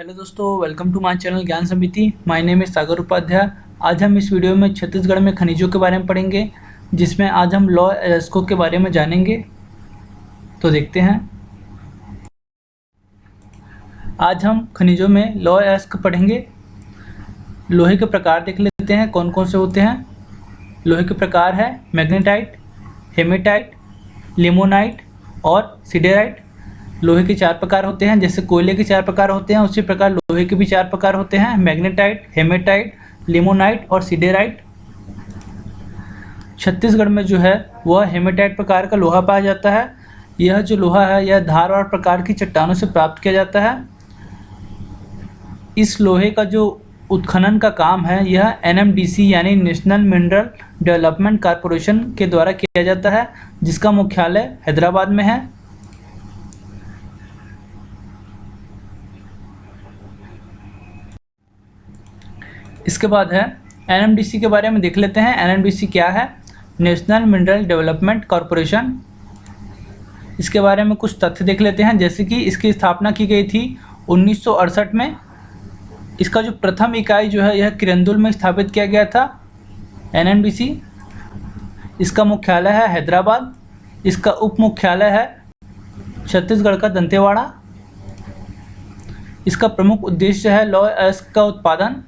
Hello दोस्तों, welcome to my channel ज्ञान समिति। माय नेम इज सागर उपाध्याय। आज हम इस वीडियो में छत्तीसगढ़ में खनिजों के बारे में पढ़ेंगे, जिसमें आज हम लौह अयस्कों के बारे में जानेंगे। तो देखते हैं। आज हम खनिजों में लौह अयस्क पढ़ेंगे। लोहे के प्रकार देख लेते हैं कौन कौन से होते हैं। लोहे के प्रकार है मैग्नेटाइट, हेमेटाइट, लिमोनाइट और सिडेराइट। लोहे के 4 प्रकार होते हैं, जैसे कोयले के 4 प्रकार होते हैं, उसी प्रकार लोहे के भी 4 प्रकार होते हैं, मैग्नेटाइट, हेमेटाइट, लिमोनाइट और सिडेराइट। छत्तीसगढ़ में जो है वह हेमेटाइट प्रकार का लोहा पाया जाता है। यह जो लोहा है यह धारवाड़ प्रकार की चट्टानों से प्राप्त किया जाता है। इस लोहे का जो उत्खनन का काम है यह NMDC यानी नेशनल मिनरल डेवलपमेंट कॉरपोरेशन के द्वारा किया जाता है, जिसका मुख्यालय हैदराबाद में है। इसके बाद है NMDC के बारे में देख लेते हैं। NMDC क्या है? National mineral development corporation. इसके बारे में कुछ तथ्य देख लेते हैं, जैसे कि इसकी स्थापना की गई थी 1968 में। इसका जो प्रथम इकाई जो है यह किरंदुल में स्थापित किया गया था, NMDC। इसका मुख्यालय है हैदराबाद। इसका उप मुख्यालय है छत्तीसगढ़ का दंतेवाड़ा। इसका प्रमुख उद्देश्य है लौह अयस्क का उत्पादन।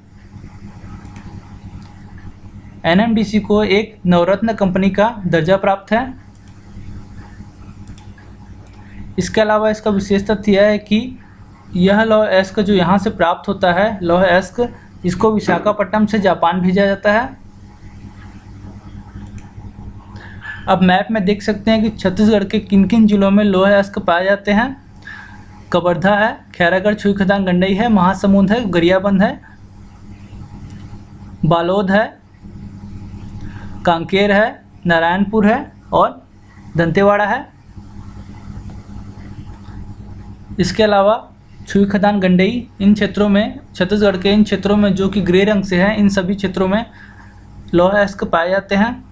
NMDC को एक नवरत्न कंपनी का दर्जा प्राप्त है। इसके अलावा इसका विशेष तथ्य यह है कि यह लौह अयस्क जो यहाँ से प्राप्त होता है, लौह अयस्क, इसको विशाखापट्टनम से जापान भेजा जाता है। अब मैप में देख सकते हैं कि छत्तीसगढ़ के किन किन जिलों में लौह अयस्क पाए जाते हैं। कवर्धा है, खैरागढ़, छुईखदान, गंडई है, महासमुंद है, गरियाबंद है, बालोद है, कांकेर है, नारायणपुर है और दंतेवाड़ा है। इसके अलावा छुईखदान, गंडई, इन क्षेत्रों में, छत्तीसगढ़ के इन क्षेत्रों में जो कि ग्रे रंग से है, इन सभी क्षेत्रों में लौह अयस्क पाए जाते हैं।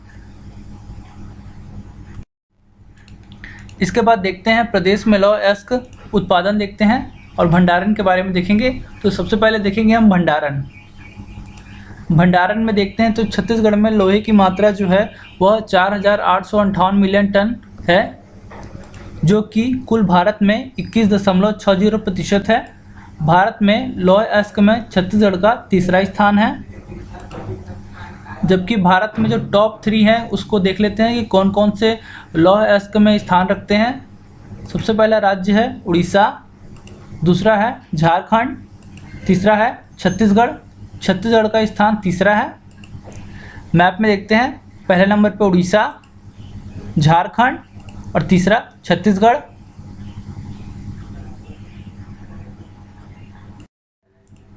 इसके बाद देखते हैं प्रदेश में लौह अयस्क उत्पादन देखते हैं और भंडारण के बारे में देखेंगे। तो सबसे पहले देखेंगे हम भंडारण में देखते हैं तो छत्तीसगढ़ में लोहे की मात्रा जो है वह 4,858 मिलियन टन है, जो कि कुल भारत में 21.60% है। भारत में लौह अयस्क में छत्तीसगढ़ का तीसरा स्थान है। जबकि भारत में जो टॉप 3 है उसको देख लेते हैं कि कौन कौन से लौह अयस्क में स्थान रखते हैं। सबसे पहला राज्य है उड़ीसा, दूसरा है झारखंड, तीसरा है छत्तीसगढ़। छत्तीसगढ़ का स्थान तीसरा है। मैप में देखते हैं, पहले नंबर पे उड़ीसा, झारखंड और तीसरा छत्तीसगढ़।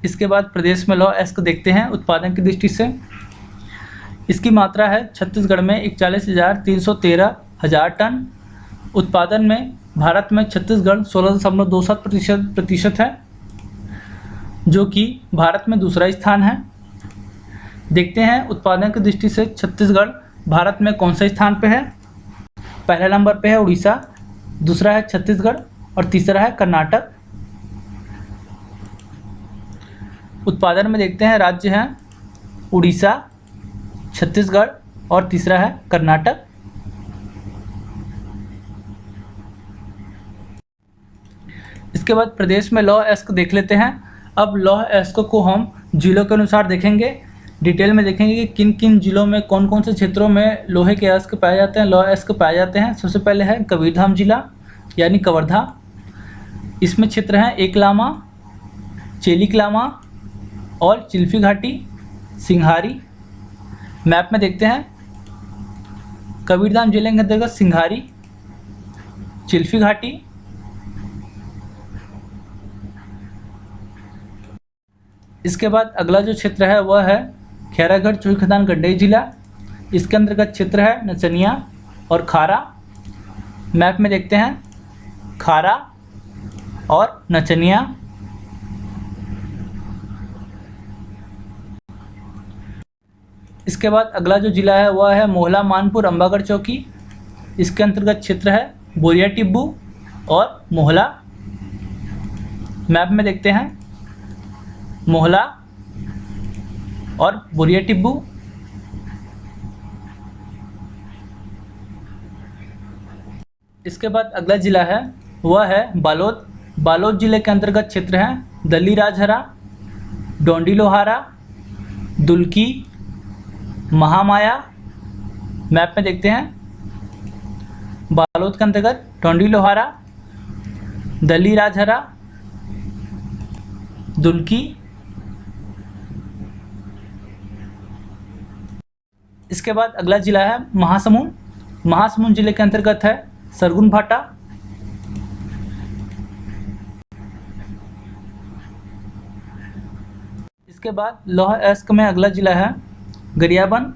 इसके बाद प्रदेश में लौह अयस्क देखते हैं उत्पादन की दृष्टि से। इसकी मात्रा है छत्तीसगढ़ में 41,313 टन। उत्पादन में भारत में छत्तीसगढ़ 16.27% है, जो कि भारत में दूसरा स्थान है। देखते हैं उत्पादन की दृष्टि से छत्तीसगढ़ भारत में कौन सा स्थान पे है। पहला नंबर पे है उड़ीसा, दूसरा है छत्तीसगढ़ और तीसरा है कर्नाटक। उत्पादन में देखते हैं राज्य हैं उड़ीसा, छत्तीसगढ़ और तीसरा है कर्नाटक। इसके बाद प्रदेश में लौह अयस्क देख लेते हैं। अब लौह अयस्क को हम जिलों के अनुसार देखेंगे, डिटेल में देखेंगे कि किन किन जिलों में कौन कौन से क्षेत्रों में लोहे के अयस्क पाए जाते हैं, लौह अयस्क पाए जाते हैं। सबसे पहले है कबीरधाम जिला यानी कवर्धा। इसमें क्षेत्र हैं एकलामा, चेलिकलामा और चिल्फी घाटी, सिंघारी। मैप में देखते हैं, कबीरधाम जिले के अंतर्गत सिंघारी, चिल्फी घाटी। इसके बाद अगला जो क्षेत्र है वह है खैरागढ़, छुईखदान, गंडई जिला। इसके अंतर्गत क्षेत्र है नचनिया और खारा। मैप में देखते हैं, खारा और नचनिया। इसके बाद अगला जो जिला है वह है मोहला, मानपुर, अंबागढ़ चौकी। इसके अंतर्गत क्षेत्र है बोरिया टिब्बू और मोहला। मैप में देखते हैं, मोहला और बोरिया टिब्बू। इसके बाद अगला जिला है वह है बालोद। बालोद जिले के अंतर्गत क्षेत्र है दल्ली राजहरा, डोंडी लोहारा, दुल्की, महामाया। मैप में देखते हैं, बालोद के अंतर्गत डोंडी लोहारा, दल्ली राजहरा, दुल्की। इसके बाद अगला जिला है महासमुंद। महासमुंद जिले के अंतर्गत है सरगुन भाटा। इसके बाद लौह अयस्क में अगला जिला है गरियाबंद।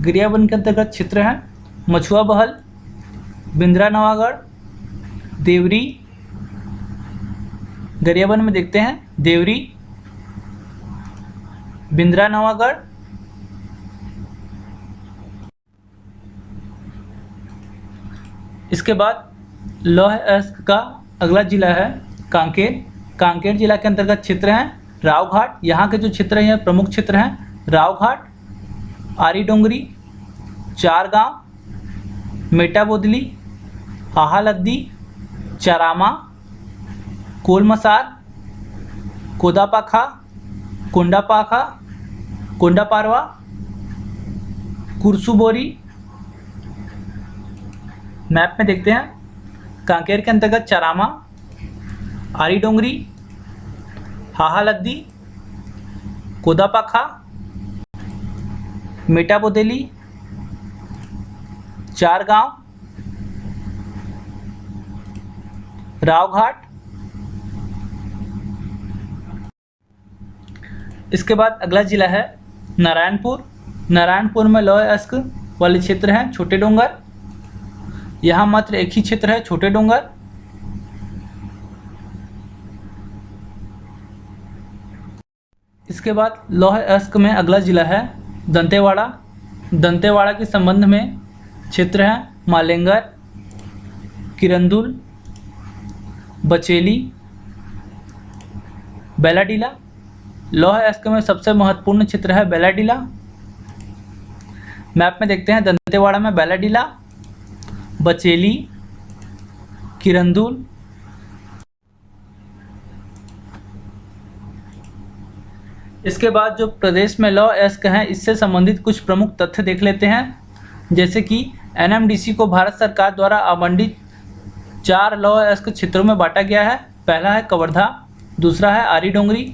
गरियाबंद के अंतर्गत क्षेत्र है मछुआ बहल, बिंद्रा नवागढ़, देवरी। गरियाबंद में देखते हैं देवरी, बिंद्रा नवागढ़, इसके बाद लौह अयस्क का अगला जिला है कांकेर। कांकेर जिला के अंतर्गत क्षेत्र है रावघाट। यहाँ के जो क्षेत्र हैं यह प्रमुख क्षेत्र हैं रावघाट, आरी डोंगरी, चार गांव, मेटाबोदली, हाहालद्दी, चारामा, कोलमसार, कोदापाखा, कोंडापाखा, कोंडापारवा, कुरसुबोरी। मैप में देखते हैं कांकेर के अंतर्गत चारामा, आरी डोंगरी, हाहालद्दी, कोदापाखा, मेटाबोदेली, चार गांव, रावघाट। इसके बाद अगला जिला है नारायणपुर। नारायणपुर में लौह अयस्क वाले क्षेत्र हैं छोटे डोंगर। यहाँ मात्र एक ही क्षेत्र है छोटे डोंगर। इसके बाद लौह अयस्क में अगला जिला है दंतेवाड़ा। दंतेवाड़ा के संबंध में क्षेत्र हैं मालेंगर, किरंदुल, बचेली, बेलाडीला। लौह अयस्क में सबसे महत्वपूर्ण क्षेत्र है बेलाडीला। मैप में देखते हैं दंतेवाड़ा में बेलाडीला, बचेली, किरंदुल। इसके बाद जो प्रदेश में लौह अयस्क हैं इससे संबंधित कुछ प्रमुख तथ्य देख लेते हैं। जैसे कि एनएमडीसी को भारत सरकार द्वारा आवंटित 4 लौह अयस्क क्षेत्रों में बांटा गया है। पहला है कवर्धा, दूसरा है आरी डोंगरी,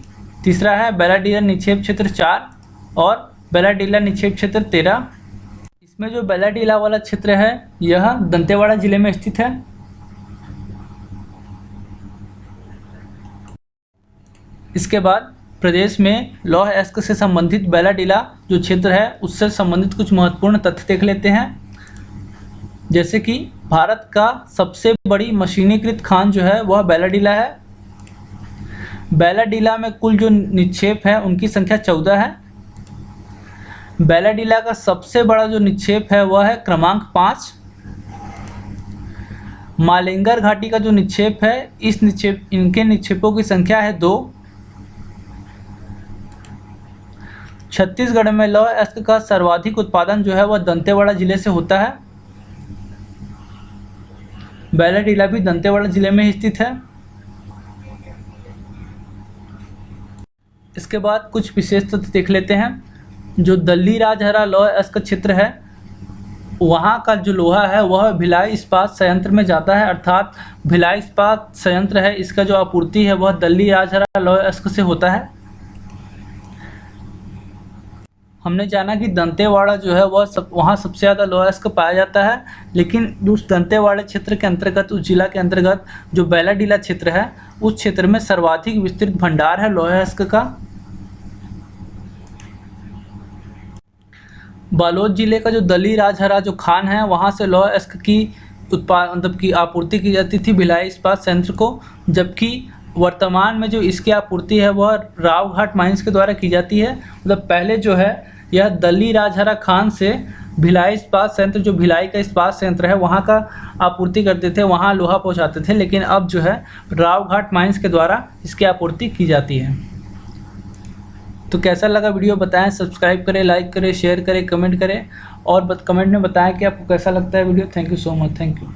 तीसरा है बेलाडीला निक्षेप क्षेत्र 4 और बेलाडीला निक्षेप क्षेत्र 13। इसमें जो बेलाडीला वाला क्षेत्र है यह दंतेवाड़ा जिले में स्थित है। इसके बाद प्रदेश में लौह अयस्क से संबंधित बेलाडीला जो क्षेत्र है उससे संबंधित कुछ महत्वपूर्ण तथ्य देख लेते हैं। जैसे कि भारत का सबसे बड़ी मशीनीकृत खान जो है वह बेलाडीला है। बेलाडीला में कुल जो निक्षेप है उनकी संख्या 14 है। बेलाडीला का सबसे बड़ा जो निक्षेप है वह है क्रमांक 5। मालेंगर घाटी का जो निक्षेप है इनके निक्षेपों की संख्या है 2। छत्तीसगढ़ में लौह अयस्क का सर्वाधिक उत्पादन जो है वह दंतेवाड़ा जिले से होता है। बेलाडीला भी दंतेवाड़ा जिले में स्थित है। इसके बाद कुछ विशेष तथ्य देख लेते हैं। जो दल्ली राजहरा लौह अयस्क क्षेत्र है वहाँ का जो लोहा है वह भिलाई इस्पात संयंत्र में जाता है, अर्थात भिलाई इस्पात संयंत्र है इसका जो आपूर्ति है वह दल्ली राजहरा लौह अयस्क से होता है। हमने जाना कि दंतेवाड़ा जो है वह वहाँ सबसे ज़्यादा लौह अयस्क पाया जाता है, लेकिन उस दंतेवाड़ा क्षेत्र के अंतर्गत उस जिला के अंतर्गत जो बेलाडीला क्षेत्र है उस क्षेत्र में सर्वाधिक विस्तृत भंडार है लौह अयस्क का। बालोद जिले का जो दल्ली राजहरा जो खान है वहाँ से लौह अयस्क की मतलब की आपूर्ति की जाती थी भिलाई इस्पात संयंत्र को, जबकि वर्तमान में जो इसकी आपूर्ति है वह रावघाट माइंस के द्वारा की जाती है। मतलब पहले जो है यह दल्ली राजहरा खान से भिलाई इस्पात संयंत्र जो भिलाई का इस्पात संयंत्र है वहाँ का आपूर्ति करते थे, वहाँ लोहा पहुँचाते थे, लेकिन अब जो है रावघाट माइंस के द्वारा इसकी आपूर्ति की जाती है। तो कैसा लगा वीडियो बताएं, सब्सक्राइब करें, लाइक करें, शेयर करें, कमेंट करें और कमेंट में बताएं कि आपको कैसा लगता है video. Thank you so much, thank you.